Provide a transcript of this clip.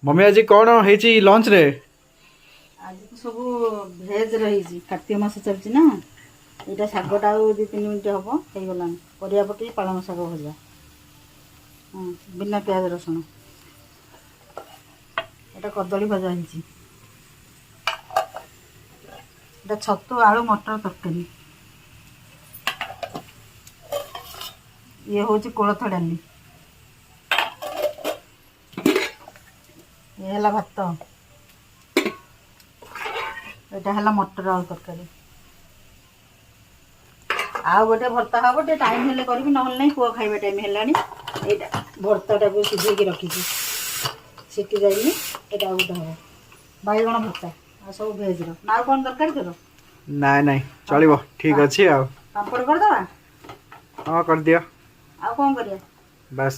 Mummy आज कौन है लंच रे? आज तो सब भेज रही कार्तिक मास चलती ना यहाँ शागटा आ 2-3 मिनट हम हो गलानी परिया पकई पालंग शाग भजा बिना प्याज रसुण यहाँ कदली भजा है छतु आलू मटर तरकारी ये हूँ कोलथ डाली ये है भात यहाँ है मटर आलू तरकारी आउ गोटे भर्ता हम गोटे टाइम हेल्ले करी ना पुआ खाଇବା टाइम है भर्ताटा को सीझे रखी सीटी जाइए यहाँ गोटे हम बैगण भर्ता आ सब भेज ना कौन दरकार तोर नाई नाई चलो ठीक अच्छे पापड़ करदे हाँ कर दिया आ कौन करिया बस।